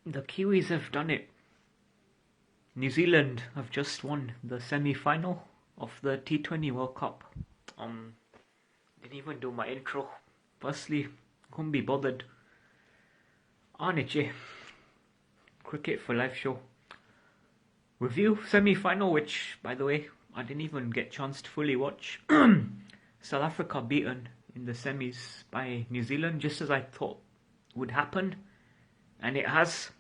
The Kiwis have done it. New Zealand have just won the semi-final of the T20 World Cup. Didn't even do my intro. Firstly, couldn't be bothered. Arnie, Cricket for Life show. Review semi-final, which, by the way, I didn't even get a chance to fully watch. South Africa beaten in the semis by New Zealand, just as I thought would happen. And it has.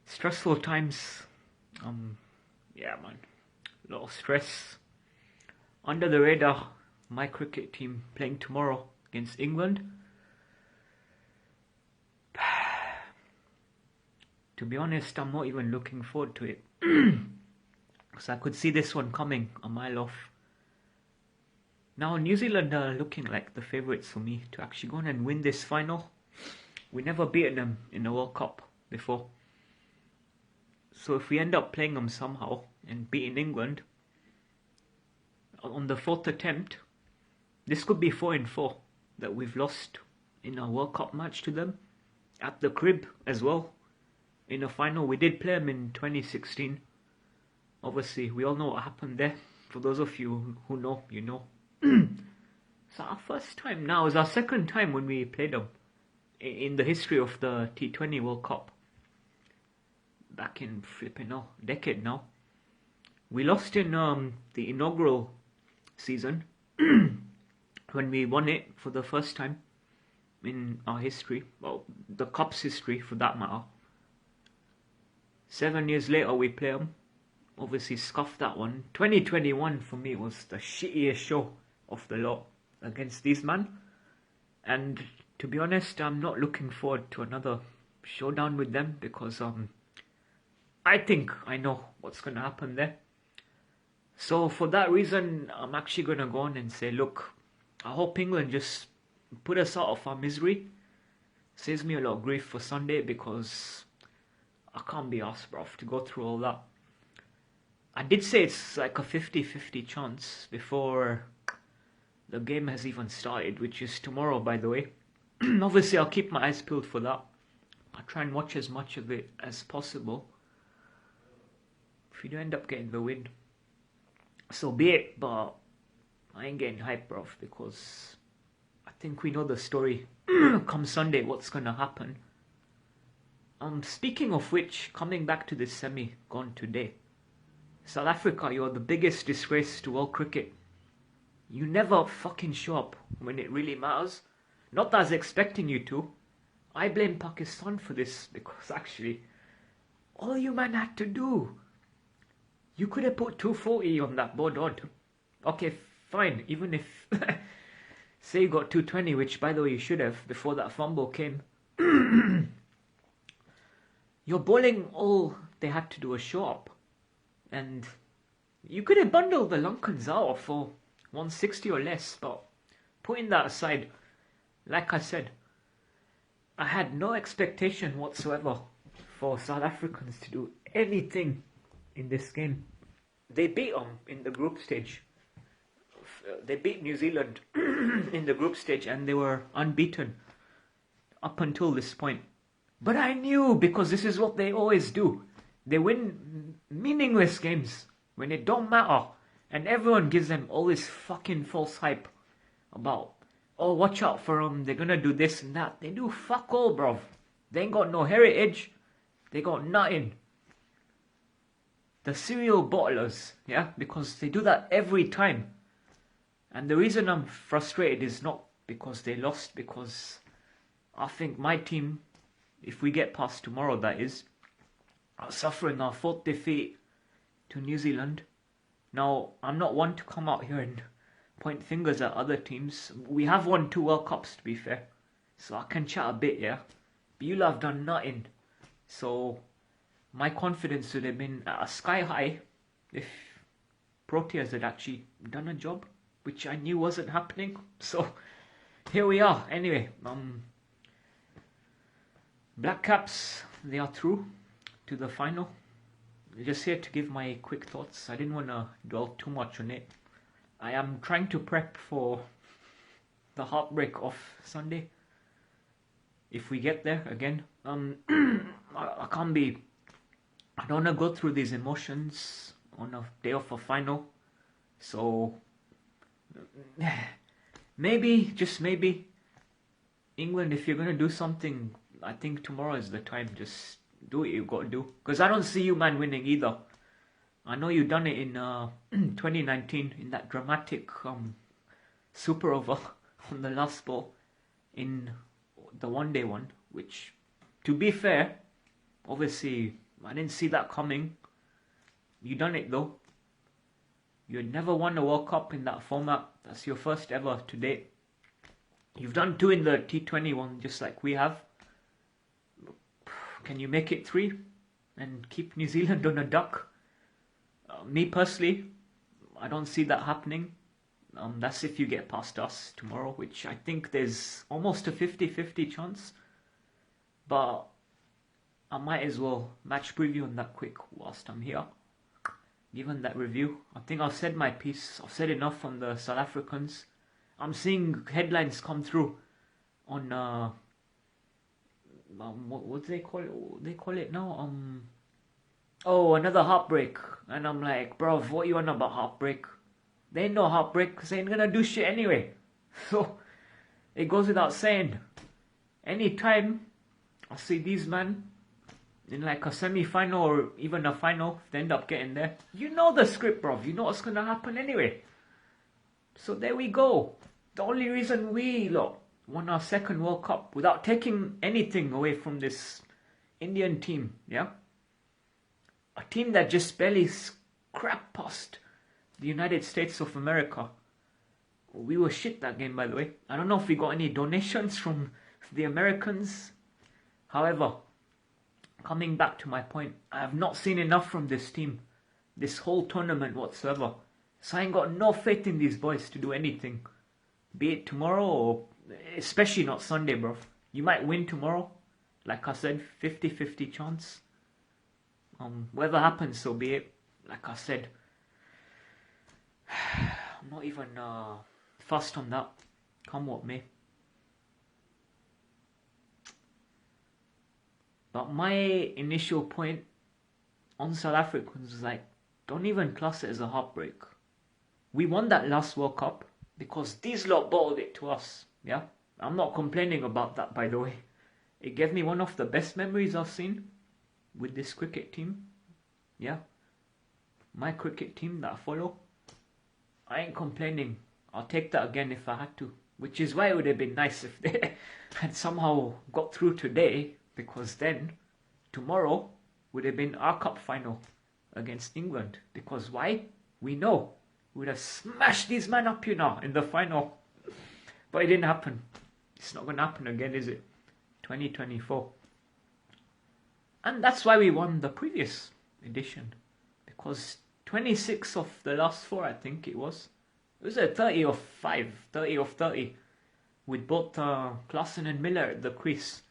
Stressful times. Yeah, man. A lot of stress. Under the radar, my cricket team playing tomorrow against England. To be honest, I'm not even looking forward to it. Because I could see this one coming a mile off. Now, New Zealand are looking like the favourites for me to actually go on and win this final. We never beaten them in the World Cup before. So if we end up playing them somehow and beating England on the fourth attempt, this could be 4-4 that we've lost in a World Cup match to them. At the crib as well. In a final, we did play them in 2016. Obviously, we all know what happened there. For those of you who know, you know. It's our first time now. It's our second time when we played them in the history of the T20 World Cup. Back in flipping decade now. We lost in the inaugural season when we won it for the first time in our history. Well, the Cup's history for that matter. 7 years later we play them. Obviously scuffed that one. 2021 for me was the shittiest show of the lot against these man. And to be honest, I'm not looking forward to another showdown with them because I think I know what's going to happen there. So for that reason, I'm actually going to go on and say, look, I hope England just put us out of our misery. Saves me a lot of grief for Sunday because I can't be asked, bruv, to go through all that. I did say it's like a 50-50 chance before the game has even started, which is tomorrow, by the way. Obviously, I'll keep my eyes peeled for that. I'll try and watch as much of it as possible. If you do end up getting the win, so be it, but I ain't getting hyped, bruv, because I think we know the story come Sunday, what's gonna happen. Speaking of which, coming back to this semi gone today, South Africa, you're the biggest disgrace to world cricket. You never fucking show up when it really matters. Not that I was expecting you to. I blame Pakistan for this because actually, all you man had to do, you could have put 240 on that board odd. Okay, fine. Even if, say you got 220, which by the way you should have before that fumble came. Your bowling, all they had to do was show up. And you could have bundled the Lankans out for 160 or less. But putting that aside, like I said, I had no expectation whatsoever for South Africans to do anything in this game. They beat them in the group stage. They beat New Zealand in the group stage and they were unbeaten up until this point. But I knew, because this is what they always do. They win meaningless games when it don't matter. And everyone gives them all this fucking false hype about, oh, watch out for them, they're gonna do this and that. They do fuck all, bruv. They ain't got no heritage. They got nothing. The serial bottlers, yeah, because they do that every time. And the reason I'm frustrated is not because they lost, because I think my team, if we get past tomorrow, that is, are suffering our fourth defeat to New Zealand. Now, I'm not one to come out here and point fingers at other teams. We have won 2 World Cups, to be fair, so I can chat a bit, yeah. But you lot have done nothing. So my confidence would have been at a sky high if Proteas had actually done a job, which I knew wasn't happening. So here we are. Anyway, Black Caps, they are through to the final. Just here to give my quick thoughts. I didn't want to dwell too much on it. I am trying to prep for the heartbreak of Sunday. if we get there again. I can't be. I don't want to go through these emotions on a day of a final. So maybe, just maybe, England, if you're gonna do something, I think tomorrow is the time. Just do what you gotta do. Because I don't see you man winning either. I know you done it in 2019 in that dramatic super over on the last ball in the one-day one, which, to be fair, obviously I didn't see that coming. You done it though. You had never won a World Cup in that format. That's your first ever to date. You've done 2 in the T20 one, just like we have. Can you make it 3 and keep New Zealand on a duck? Me personally, I don't see that happening. That's if you get past us tomorrow, which I think there's almost a 50-50 chance. But I might as well match preview on that quick whilst I'm here. Given that review, I think I've said my piece. I've said enough on the South Africans. I'm seeing headlines come through on what do they call it? What do they call it now? Oh, another heartbreak. And I'm like, bro, what you on about heartbreak? They ain't no heartbreak because they ain't gonna do shit anyway. So it goes without saying. Anytime I see these man in like a semi-final or even a final, if they end up getting there, you know the script, bro. You know what's gonna happen anyway. So there we go. The only reason we won our second World Cup without taking anything away from this Indian team, yeah? A team that just barely scrapped past the United States of America. We were shit that game, by the way. I don't know if we got any donations from the Americans. However, coming back to my point, I have not seen enough from this team this whole tournament whatsoever. So I ain't got no faith in these boys to do anything. Be it tomorrow or especially not Sunday, bro. You might win tomorrow. Like I said, 50-50 chance. Whatever happens, so be it. Like I said, I'm not even fussed on that. Come what may. But my initial point on South Africans was like, don't even class it as a heartbreak. We won that last World Cup because these lot balled it to us. Yeah, I'm not complaining about that, by the way. It gave me one of the best memories I've seen with this cricket team. Yeah, my cricket team that I follow. I ain't complaining. I'll take that again if I had to. Which is why it would have been nice if they had somehow got through today, because then tomorrow would have been our cup final against England. Because why? We know we would have smashed these men up, you know, in the final. But it didn't happen. It's not going to happen again, is it? 2024. And that's why we won the previous edition. Because 26 of the last 4, I think it was. It was a 30 of 5, 30 of 30. With both Klaasen and Miller at the crease.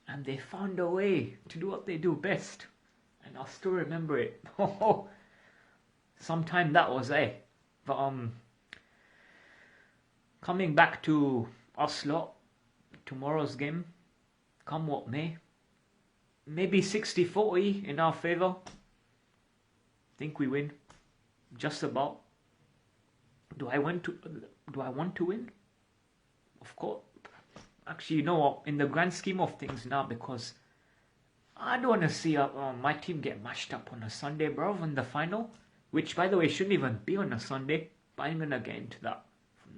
And they found a way to do what they do best. And I'll still remember it. Sometime that was, eh? But coming back to us lot, tomorrow's game, come what may, maybe 60-40 in our favour. Think we win, just about. Do I want to win? Of course. Actually, you know what? In the grand scheme of things now, because I don't want to see my team get mashed up on a Sunday, bro, in the final. Which, by the way, shouldn't even be on a Sunday. But I'm gonna get into that.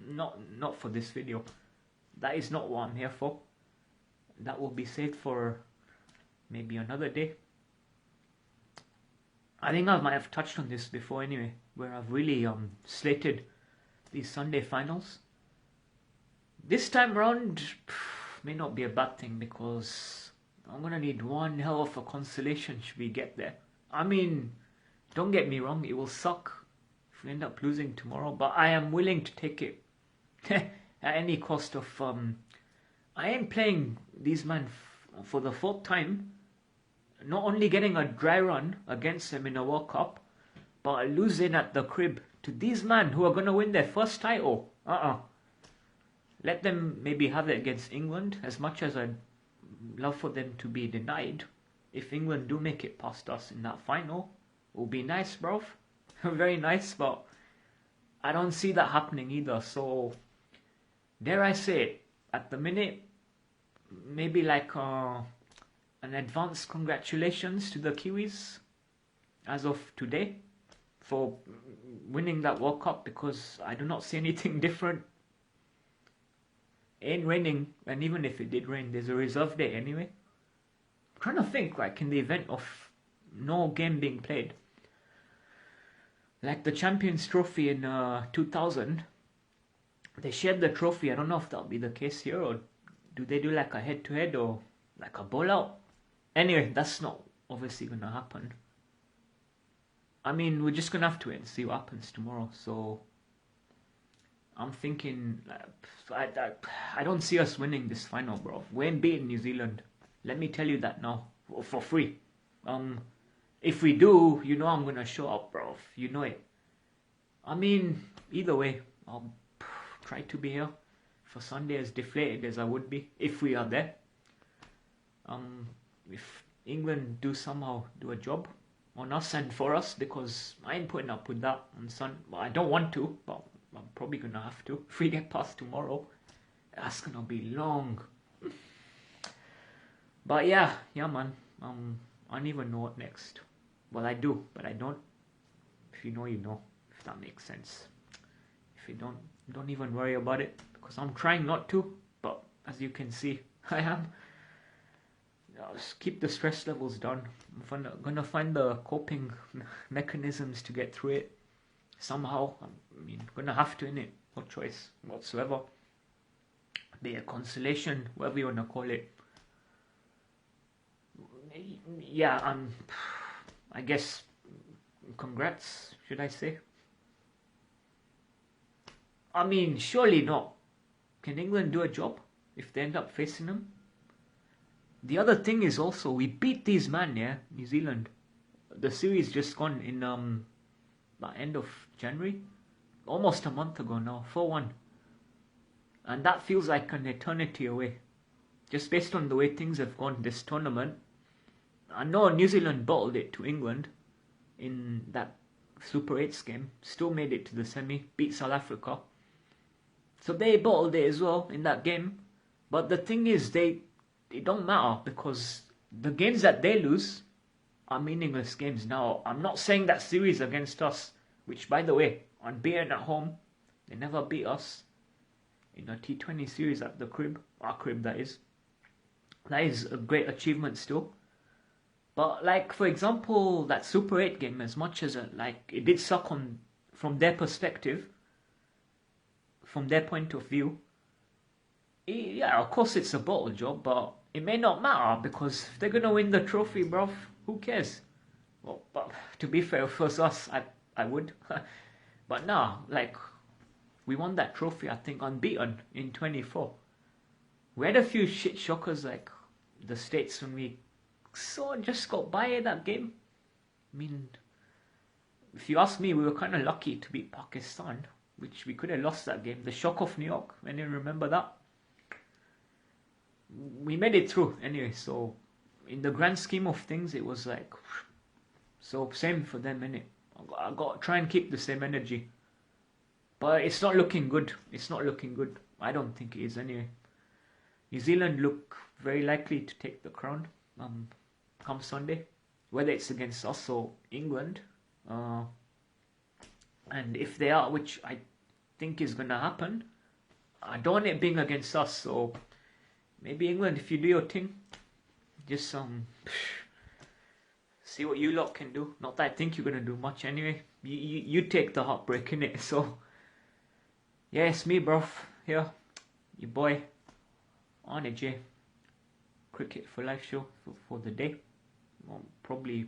Not for this video. That is not what I'm here for. That will be saved for maybe another day. I think I might have touched on this before anyway, where I've really slated these Sunday finals. This time round may not be a bad thing, because I'm gonna need one hell of a consolation should we get there. I mean, don't get me wrong, it will suck if we end up losing tomorrow, but I am willing to take it at any cost of I am playing these men for the 4th time, not only getting a dry run against them in a World Cup, but losing at the crib to these men who are going to win their first title. Let them maybe have it against England, as much as I love for them to be denied. If England do make it past us in that final, it will be nice, bruv. Very nice, but I don't see that happening either. So, dare I say it, at the minute, maybe like an advance congratulations to the Kiwis as of today for winning that World Cup, because I do not see anything different. It ain't raining, and even if it did rain, there's a reserve day anyway. I'm trying to think, like in the event of no game being played, like the Champions Trophy in 2000, they shared the trophy. I don't know if that'll be the case here, or do they do like a head-to-head or like a bowl-out? Anyway, that's not obviously gonna happen. I mean, we're just gonna have to wait and see what happens tomorrow. So I'm thinking, I don't see us winning this final, bro. We ain't beating New Zealand. Let me tell you that now, for free. If we do, you know I'm gonna show up, bro. You know it. I mean, either way, I'll try to be here for Sunday as deflated as I would be if we are there. If England do somehow do a job on us and for us, because I ain't putting up with that on Sunday. Well, I don't want to, but I'm probably gonna have to. If we get past tomorrow, that's gonna be long. But yeah, man. I don't even know what next. Well, I do, but I don't. If you know, you know. If that makes sense. If you don't even worry about it, because I'm trying not to. But as you can see, I am. Just keep the stress levels down. I'm gonna find the coping mechanisms to get through it somehow. I mean, gonna have to, innit? No choice whatsoever. Be a consolation, whatever you wanna call it. Yeah, I guess congrats, should I say? I mean, surely not. Can England do a job if they end up facing them? The other thing is also, we beat these man, yeah, New Zealand. The series just gone in the end of January, almost a month ago now, 4-1. And that feels like an eternity away. Just based on the way things have gone this tournament. I know New Zealand bottled it to England in that Super 8s game. Still made it to the semi, beat South Africa. So they bottled it as well in that game. But the thing is, it don't matter, because the games that they lose are meaningless games. Now, I'm not saying that series against us, which, by the way, unbeaten at home, they never beat us in a T20 series at the crib, our crib that is. That is a great achievement still. But like, for example, that Super 8 game, as much as it did suck from their perspective, from their point of view, yeah, of course it's a bottle job, but it may not matter, because if they're gonna win the trophy, bruv, who cares? Well, but to be fair, if it was us, I would. But nah, like, we won that trophy, I think, unbeaten in 24. We had a few shit shockers, like the States, when we just got by that game. I mean, if you ask me, we were kind of lucky to beat Pakistan, which we could have lost that game. The shock of New York, when you remember that. We made it through anyway, so in the grand scheme of things, it was like, so same for them, innit? I got to try and keep the same energy. But it's not looking good. It's not looking good. I don't think it is anyway. New Zealand look very likely to take the crown come Sunday, whether it's against us or England. And if they are, which I think is going to happen, I don't want it being against us, so maybe England, if you do your thing, just see what you lot can do. Not that I think you're going to do much anyway. You take the heartbreak, innit? So, yeah, it's me, bruv. Here, your boy, Arnie J. Cricket for Life show for the day. Well, probably,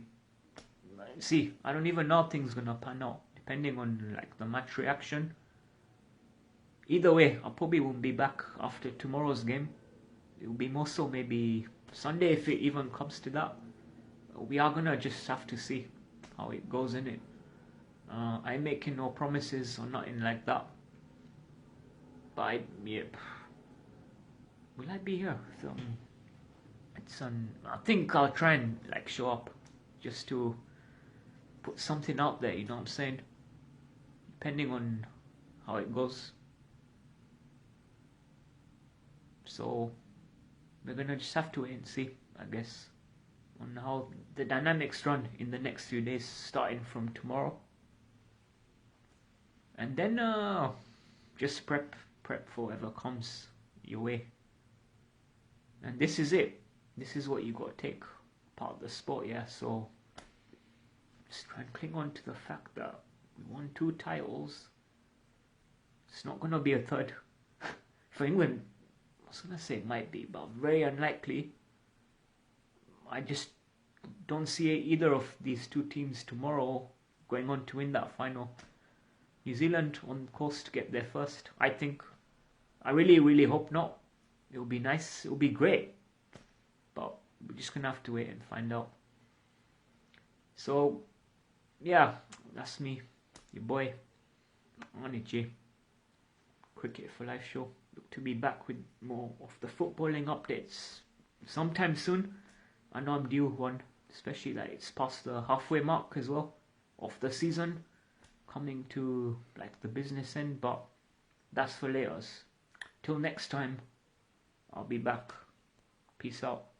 see, I don't even know how things going to pan out, depending on like the match reaction. Either way, I probably won't be back after tomorrow's game. It will be more so maybe Sunday, if it even comes to that. We are gonna just have to see how it goes, in it. I'm making no promises or nothing like that. But yeah, will I be here? I think I'll try and like show up just to put something out there, you know what I'm saying? Depending on how it goes. So we're gonna just have to wait and see, I guess, on how the dynamics run in the next few days, starting from tomorrow. And then just prep for whatever comes your way. And this is it. This is what you got to take part of the sport, yeah. So just try and cling on to the fact that we won 2 titles. It's not gonna be a third. For England, I was gonna say it might be, but very unlikely. I just don't see either of these 2 teams tomorrow going on to win that final. New Zealand on course to get there first, I think. I really, really hope not. It will be nice. It will be great. But we're just gonna have to wait and find out. So, yeah, that's me, your boy, Arnie. Cricket for Life show. Look to be back with more of the footballing updates sometime soon. I know I'm due one, especially that it's past the halfway mark as well of the season, coming to like the business end, but that's for later. Till next time, I'll be back. Peace out.